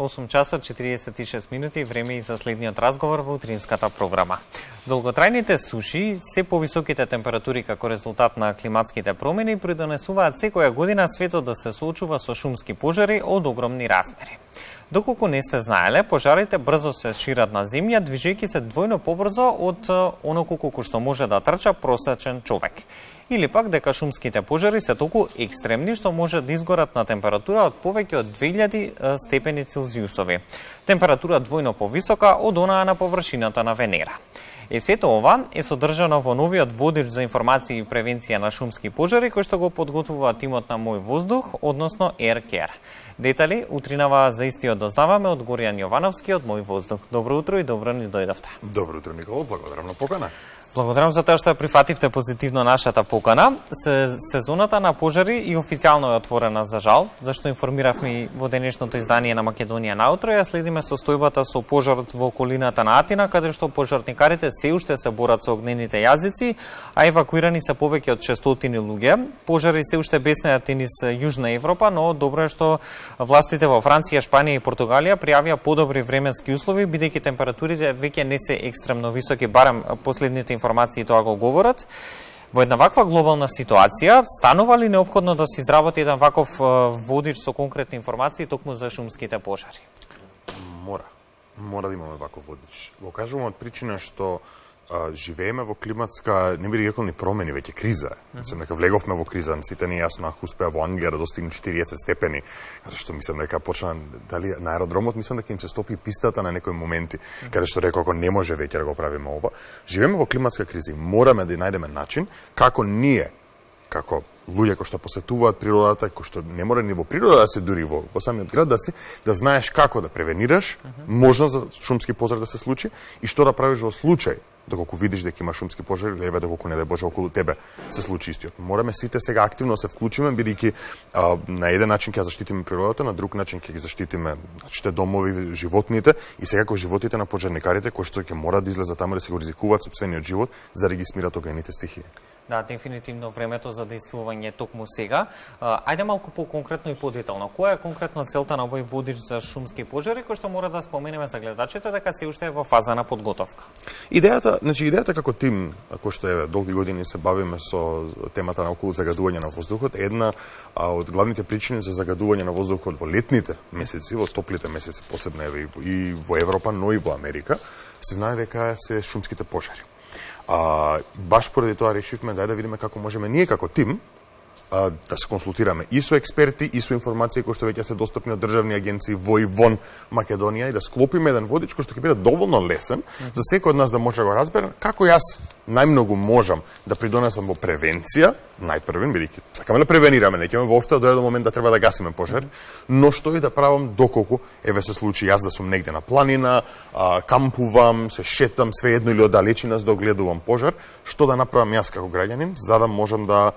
8 часа 46 минути, време и за следниот разговор во утринската програма. Долготрајните суши, се повисоките температури како резултат на климатските промени придонесуваат секоја година светот да се соочува со шумски пожари од огромни размери. Доколку не сте знаеле, пожарите брзо се шират на земја, движејќи се двојно побрзо од онолку што може да трча просечен човек. Или пак дека шумските пожари се толку екстремни што може да изгорат на температура од повеќе од 2000 степени Целзиусови. Температура двојно повисока од онаа на површината на Венера. Сето ова е содржано во новиот водич за информација и превенција на шумски пожари кој што го подготвува тимот на Мој воздух, односно Air Care. Детали утринава за истиот дознаваме од Горијан Јовановски од Мој воздух. Добро утро и добро ни дојдовте. Добро утро, Никола, благодарам на покана. Благодарам за тоа што прифативте позитивно нашата покана. Сезоната на пожари и официјално е отворена за жал, зашто информиравме и во денешното издание на Македонија наутро, ја следиме состојбата со пожарот во околината на Атина, каде што пожарникарите се уште се борат со огнените јазици, а евакуирани се повеќе од 600 луѓе. Пожари се уште беснеат и низ Јужна Европа, но добро е што властите во Франција, Шпанија и Португалија пријавија подобри временски услови, бидејќи температурите веќе не се екстремно високи, барем последните информации тоа го говорат. Во една ваква глобална ситуација, станува ли неопходно да се изработи еден ваков водич со конкретни информации токму за шумските пожари? Мора да имаме ваков водич. Го кажувам од причина што живееме во климатска, не би рекол ни промени, веќе криза. Мислам дека влеговме во криза, сите ни јасно ако успеа во Англија да достигне 40 степени, зашто мислам дека почна дали на аеродромот мислам дека им се стопи пистата на некои моменти, каде што рекол ако не може веќе да го правиме ова. Живееме во климатска криза и мораме да најдеме начин како ние, како луѓе кои што посетуваат природата, кои што не мора ни во природа да се дури во самиот град да знаеш како да превенираш можност за шумски пожар да се случи и што да правиш во случај доколку видиш дека има шумски пожар или доколку не дај Боже околу тебе се случи истиот. Мораме сите сега активно се вклучиме, бидејќи на еден начин ќе заштитиме природата, на друг начин ќе ги заштитиме нашите домови, животните и секако животите на пожарникарите кои што ќе мора да излезат таму да се го ризикуваат сопствениот живот за да ги смират огнените стихии. Да, дефинитивно времето за действување е токму сега. Ајде малку по-конкретно и по-детално. Која е конкретно целта на овој водич за шумски пожари кој што мора да споменеме за гледачите дека се уште е во фаза на подготовка? Идејата како тим, кој што е долги години се бавиме со темата на околу загадување на воздухот, една од главните причини за загадување на воздухот во летните месеци, во топлите месеци, посебно и во Европа, но и во Америка, се знае дека се шумските пожари. Баш поради тоа решивме да видиме како можеме ние како тим да се консултираме и со експерти и со информации кои што веќе се достапни од државни агенции во и вон Македонија и да склопиме еден водич кој што ќе биде доволно лесен за секој од нас да може да го разбере како јас најмногу можам да придонесам во превенција, најпрвен, бидејќи сакаме да превенираме, не ќе воопшто до еден момент да треба да гасиме пожар, но што и да правам доколку се случи јас да сум негде на планина, кампувам, се шетам, свеедно или оддалечина за да огледувам пожар, што да направам јас како граѓанин за да можам да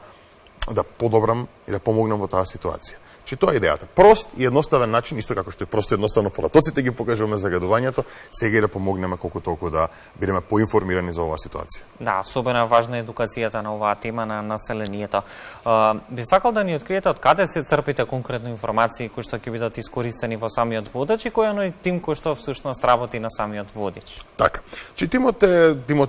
подобрам и да помогнам во таа ситуација. Че тоа е идејата. Прост и едноставен начин, исто како што е просто едноставно полатоците ги покажуваме загадувањето, сега и да помогнеме колку толку да бидеме поинформирани за оваа ситуација. Да, особено важна е едукацијата на оваа тема на населението. Би сакал да ни откриете од каде се црпите конкретно информации кои што ќе бидат искористени во самиот водич и кој е тим кој што всушност работи на самиот водич. Така. Че тимот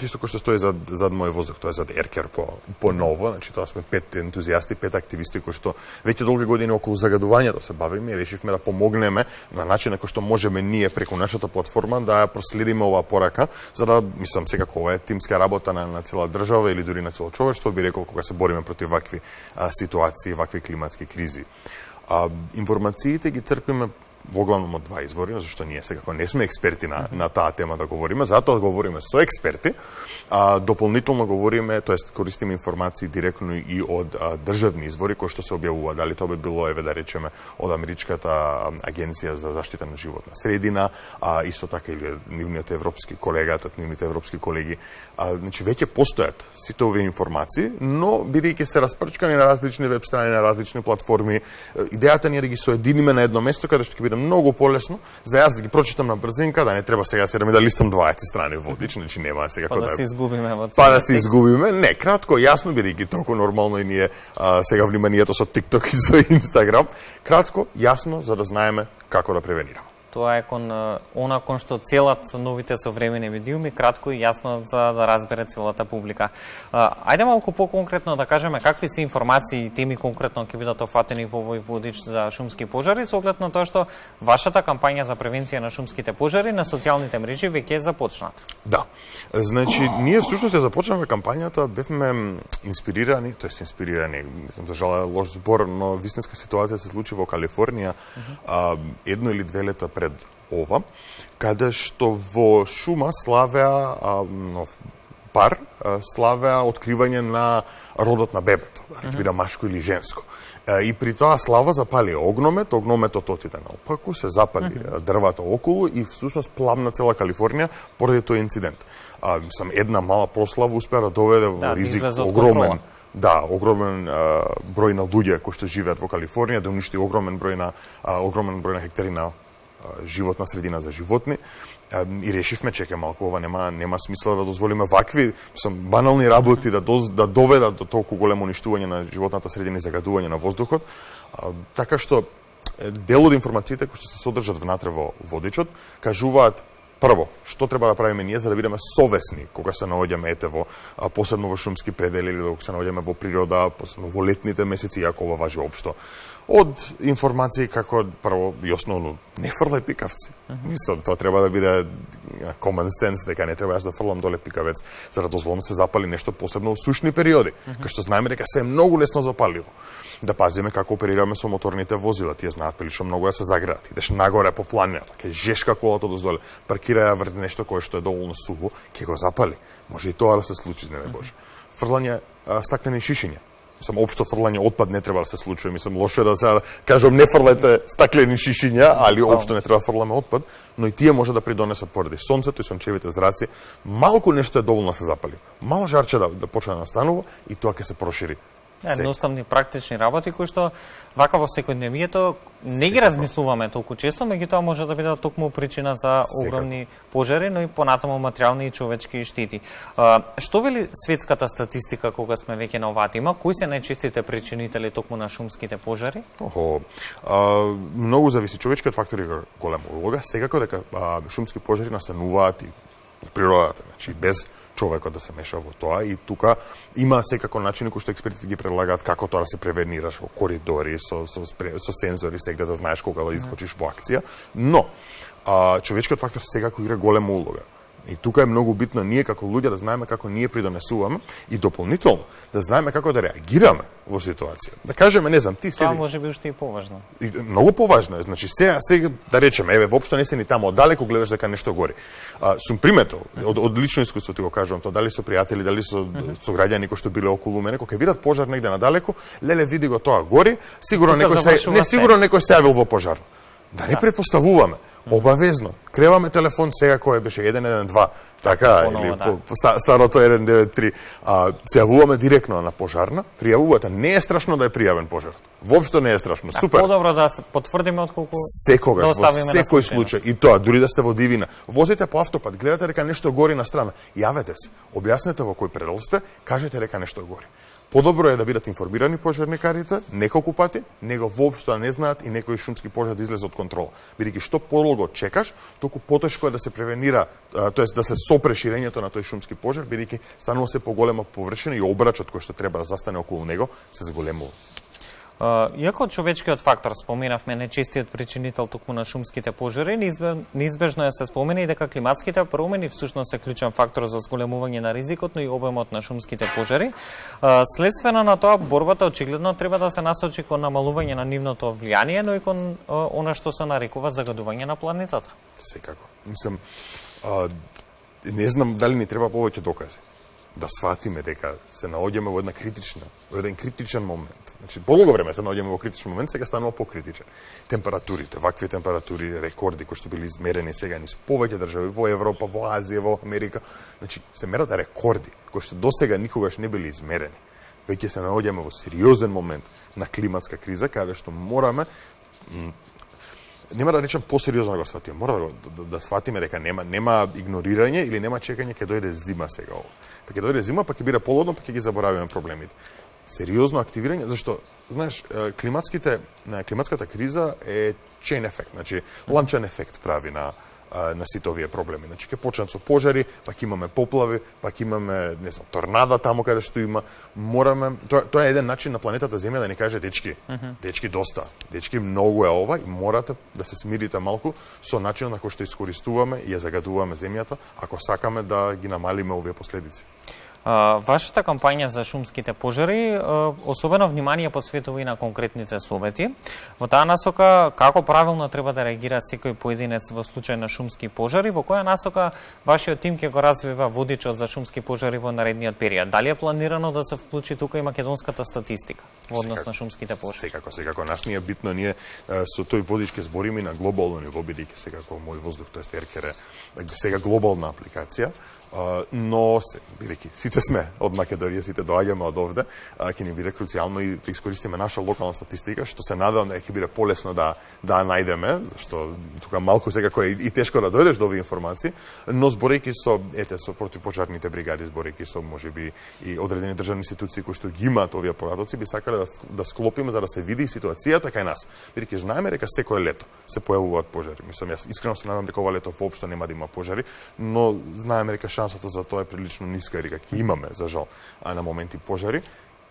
исто кој што стои зад Мој воздух, тоа е зад Air Care по ново, значи тоа сме 5 ентузијасти, 5 активисти кои што веќе долги години околу загадувањето се бавиме и решивме да помогнеме на начин на кој што можеме ние преку нашата платформа да ја проследиме оваа порака, за да, мислам, секако ова е тимска работа на цела држава или дури на цело човештво, би рекол кога се бориме против вакви ситуации, вакви климатски кризи. Информациите ги црпиме воглавном од два извори, зашто ние секако не сме експерти на таа тема да говориме, затоа говориме со експерти, дополнително говориме, тоест користиме информации директно и од државни извори кои што се објавуваат, дали тоа би било да речеме од Америчката агенција за заштита на животна средина, исто така или нивниот европски колега, нивните европски колеги, значи веќе постојат сите овие информации, но бидејќи се распрчкани на различни веб страни, на различни платформи, идејата ни е да ги соединиме на едно место каде што ќе биде многу полесно за јас да ги прочитам на брзинка, да не треба сега да листам 20 страни водич, значи нема сега да се изгубиме во целиот. Да се изгубиме, не, кратко, јасно, бидејќи толку нормално и ние сега вниманието со TikTok и со Instagram, кратко, јасно за да знаеме како да превенираме. Тоа е кон што целат новите современи медиуми, кратко и јасно за да разбере целата публика. Ајде малку поконкретно да кажеме какви се информации и теми конкретно ќе бидат офатени во овој водич за шумски пожари, со оглед на тоа што вашата кампања за превенција на шумските пожари на социјалните мрежи веќе е започната. Да. Значи, ние всушност ја започнавме кампањата, бевме инспирирани, мислам да жале лош збор, но вистинска ситуација се случи во Калифорнија едно или две лета пред ова, каде што во шума славеа пар, славеа откривање на родот на бебето, дали ќе биде машко или женско. И при тоа слава запали огнометот отиде наопаку, се запали дрвата околу и всушност пламна цела Калифорнија поради тој инцидент. Сам една мала прослава успеа да доведе во ризик огромен број на луѓе кои што живеат во Калифорнија, да уништи огромен број на хектари на животна средина за животни. И решивме, чекај малку, ова нема смисла да дозволиме вакви банални работи да доведат до толку големо уништување на животната средина и загадување на воздухот. Така што дел од информациите кои што се содржат внатре во водичот кажуваат прво, што треба да правиме ние за да бидеме совесни кога се наоѓаме посебно во шумски предели или кога се наоѓаме во природа, посебно во летните месеци, иако ова важи општо. Од информации како прво и основно не фрлај пикавци. Мислам, тоа треба да биде common sense, дека не треба јас да фрлам доле пикавец за да дозволам се запали нешто посебно во сушни периоди, кај што знаеме дека се е многу лесно запаливо. Да пазиме како оперираме со моторните возила, тие знаат прилично многу да се загреат. Идеш нагоре по планината, ќе жешка колото дозволе, паркира ја врз нешто кое што е доволно сухо, ќе го запали. Може и тоа да се случи, не Боже. Фрлање стаклени шишиња. Општо фрлање отпад не треба да се случува. Мислам, лошо е да се кажам не фрлајте стаклени шишиња, али општо не треба да фрламе отпад, но и тие може да придонесат поради сонцето и сончевите зраци. Малку нешто е доволно да се запали. Мало жарче да почне да настанува и тоа ќе се прошири. Едноставни практични работи кои што вака во секојдневието не ги размислуваме толку често, меѓутоа може да биде токму причина за огромни пожари, но и понатаму материјални и човечки штети. Што вели светската статистика кога сме веќе на оваа тема? Кои се најчестите причинители токму на шумските пожари? Многу зависи. Човечкиот фактор е голема улога. Секако дека шумски пожари настануваат и во природата, значи без човекот да се меша во тоа и тука има секако начини кои што експертите ги предлагаат како тоа да се превенираш во коридори со сензори сегде да знаеш кога да искочиш во акција, но човечкиот фактор секако игра голема улога. И тука е многу битно ние како луѓе да знаеме како ние придонесуваме и дополнително да знаеме како да реагираме во ситуација. Да кажеме, не знам, ти седиш. Тоа може би уште и поважно. И многу поважно е. Значи сега да речеме, еве воопшто не се ни таму оддалеку гледаш дека нешто гори. Сум приметил од лично искуство ти го кажувам тоа, дали со пријатели, дали со граѓани кои што биле околу мене, кога видат пожар негде надалеку, леле види го тоа гори, сигурно некој се јавил во пожар. Да не предпоставуваме. Обавезно. Креваме телефон сега кој беше 112, така, или старото 193. Се јавуваме директно на пожарна, пријавувате. Не е страшно да е пријавен пожарот. Воопшто не е страшно. Супер. Подобро да се потврдиме отколку секогаш, во секој случај. И тоа, дури да сте во дивина. Возите по автопат, гледате дека нешто гори на страна. Јавете се. Објаснете во кој предел сте, кажете дека нешто гори. Подобро е да бидат информирани пожарникарите неколку пати, него воопшто не знаат и некој шумски пожар да излезе од контрола. Бидејќи што подолго чекаш, толку потешко е да се превенира, тоест да се сопре ширењето на тој шумски пожар, бидејќи станува се поголема површина и обрачот кој што треба да застане околу него се зголемува. Иако човечкиот фактор споменавме најчестиот причинител токму на шумските пожари, неизбежно е се спомена и дека климатските промени всушност се клучен фактор за зголемување на ризикот, но и обемот на шумските пожари. Следствено на тоа, борбата очигледно треба да се насочи кон намалување на нивното влијание, но и кон она што се нарекува загадување на планетата. Секако. Мислам, не знам дали ни треба повеќе докази да сватиме дека се наоѓаме во еден критичен момент. Значи, подолго време се наоѓаме во критичен момент, сега станува покритичен. Температурите, вакви температури, рекорди кои што били измерени сега низ повеќе држави во Европа, во Азија, во Америка, значи се мерат рекорди кои што досега никогаш не били измерени. Веќе се наоѓаме во сериозен момент на климатска криза, каде што мораме нема да речем посериозно да го сватиме. Мора да сватиме дека нема игнорирање или нема чекање ќе дојде зима сега ово. Па ќе дојде зима, па ќе биде полудно, па ќе ги заборавиме проблемите. сериозно активирање, зашто знаеш, климатската криза е чейн ефект, значи ланчен ефект прави на сите овие проблеми. Значи ќе почнат со пожари, пак имаме поплави, пак имаме, не знам, торнада таму каде што има. Мораме, тоа е еден начин на планетата Земја да ни каже дечки доста. Дечки многу е ова и морате да се смирите малку со начинот на кој што искористуваме и ја загадуваме земјата, ако сакаме да ги намалиме овие последици. Вашата кампања за шумските пожари особено внимание посветува и на конкретните совети. Во таа насока, како правилно треба да реагира секој поединец во случај на шумски пожари, во која насока вашиот тим ќе го развива водичот за шумски пожари во наредниот период? Дали е планирано да се вклучи тука и македонската статистика во однос на шумските пожари? Секако. Нас ни е битно, ние со тој водич ќе збориме на глобално ниво, бидејќи секако Мој воздух, тоест Еркер е сега глобална апликација, но бидејќи сите сме од Македонија, сите доаѓаме од овде, ќе ни биде круцијално и да искористиме наша локална статистика, што се надевам да ќе биде полесно да најдеме, зашто тука малку секако е и тешко да дојдеш до овие информации, но зборејќи со противпожарните бригади, зборејќи со можеби и одредени државни институции кои што ги имаат овие порадоци, би сакале да склопиме за да се види ситуацијата кај нас. Бидејќи знаеме дека секое лето се појавуваат пожари. Мислам, јас искрено се надам дека ова лето воопшто нема да има пожари, но знаеме дека шансата за тоа е прилично ниска и дека ќе имаме, за жал, на моменти пожари.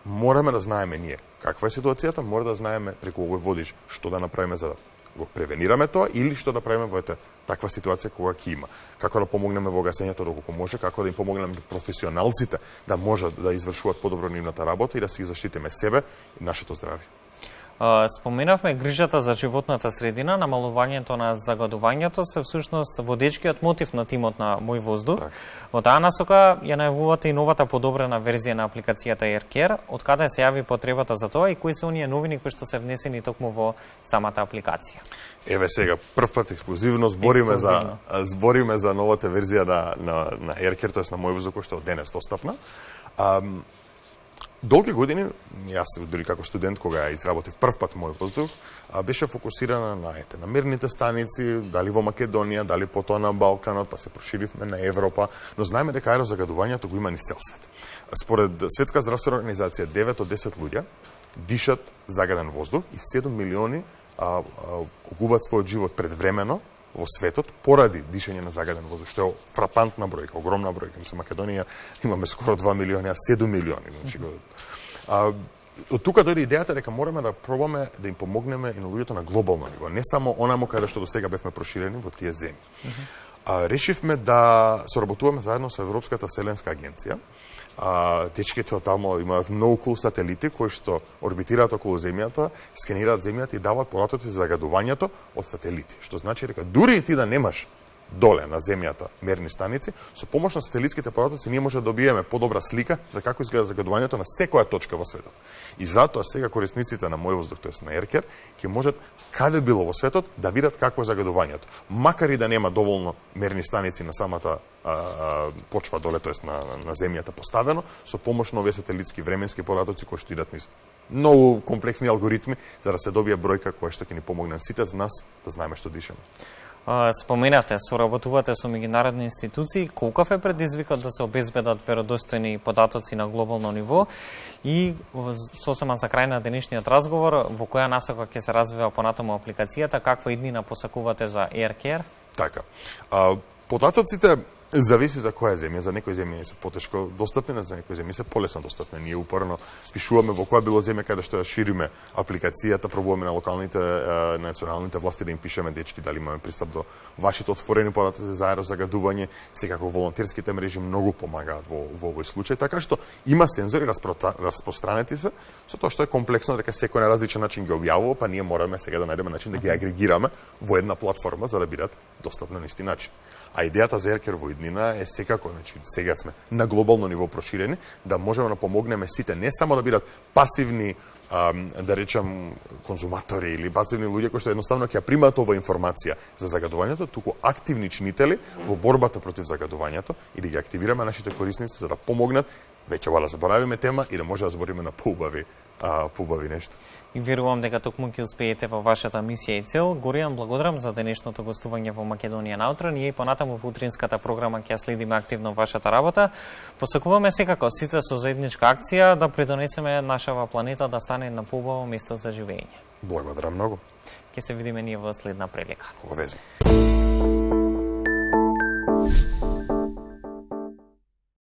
Мораме да знаеме ние каква е ситуацијата, мора да знаеме преку овој водиш што да направиме за да го превенираме тоа или што да правиме во таква ситуација кога ќе има. Како да помогнеме во гасењето доколку може, како да им помогнеме професионалците да можат да извршуваат подобро нивната работа и да си заштитиме себе и нашето здравје. Споменавме грижата за животната средина, намалувањето на загадувањето се всушност водечкиот мотив на тимот на Мој воздух. Во таа насока ја најавувате и новата подобрена верзија на апликацијата Еркер. Од каде се јави потребата за тоа и кои се оние новини кои што се внесени токму во самата апликација? Еве сега првпат ексклузивно збориме за новата верзија на Еркер, тоест на Мој воздух, која што од денес достапна. Долги години, јас дури како студент кога изработив првпат Мој воздух, беше фокусирана на мерните станици, дали во Македонија, дали потоа на Балканот, па се проширивме на Европа, но знаеме дека аерозагадувањето го има низ цел свет. Според Светска здравствена организација, 9 од 10 луѓе дишат загаден воздух и 7 милиони губат својот живот предвремено во светот поради дишење на загаден воздух, што е фрапантна бројка, огромна бројка. Мислам, Македонија имаме скоро 2 милиони, а 7 милиони. Значи, од тука дојде идејата дека мораме да пробаме да им помогнеме и на луѓето на глобално ниво, не само онамо каде што до сега бевме проширени во тие земји. Решивме да соработуваме заедно со Европската вселенска агенција. Дечките од тамо имаат многу кул сателити кои што орбитираат околу земјата, скенираат земјата и даваат поратоци за загадувањето од сателити. Што значи дека дури и ти да немаш доле на земјата мерни станици, со помош на сателитските поратоци ние може да добиеме подобра слика за како изгледа загадувањето на секоја точка во светот. И затоа сега корисниците на Мој воздух, тоест на Еркер, ќе можат каде било во светот да видат какво е загадувањето. Макар и да нема доволно мерни станици на самата почва доле, тоест на земјата поставено, со помош на овие сателитски временски поратоци кои што идат низ многу комплексни алгоритми за да се добие бројка која што ќе ни помогне сите за нас да знаеме што дишеме. Споменавте, соработувате со меѓународни институции, колкав е предизвикот да се обезбедат веродостојни податоци на глобално ниво и сосема за крај на денешниот разговор, во која насока ќе се развива понатаму апликацијата, каква иднина посакувате за Еркер? Така. Податоците зависи за која земја, за некои земји се потешко достапни, за некои земји се полесно достапни. Ние упорно пишуваме во која било земја каде што ја шириме апликацијата, пробуваме на локалните, националните власти да им пишеме дечки дали имаме пристап до вашите отворени податоци за аерозагадување, секако волонтерските мрежи многу помагаат во овој случај, така што има сензори распространети се, со тоа што е комплексно дека секој на различен начин ги објавува, па ние мораме сега да најдеме начин да ги агрегираме во една платформа за да бидат достапни на исти начин. А идејата за Еркер во иднина е секако, значи сега сме на глобално ниво проширени, да можеме да помогнеме сите, не само да бидат пасивни, да речам, конзуматори или пасивни луѓе кои што едноставно ќе ја примаат ова информација за загадувањето, туку активни чинители во борбата против загадувањето и да ги активираме нашите корисници за да помогнат, веќе ова да заборавиме тема и да може да збориме на поубави побави нешто. И верувам дека токму ќе успеете во вашата мисија и цел. Горијан, благодарам за денешното гостување во Македонија наутро. Ние и понатаму во утринската програма ќе ја следиме активно вашата работа. Посакуваме секако сите со заедничка акција да придонесеме нашава планета да стане на поубаво место за живење. Благодарам многу. Ќе се видиме ние во следна прилика. Во веза.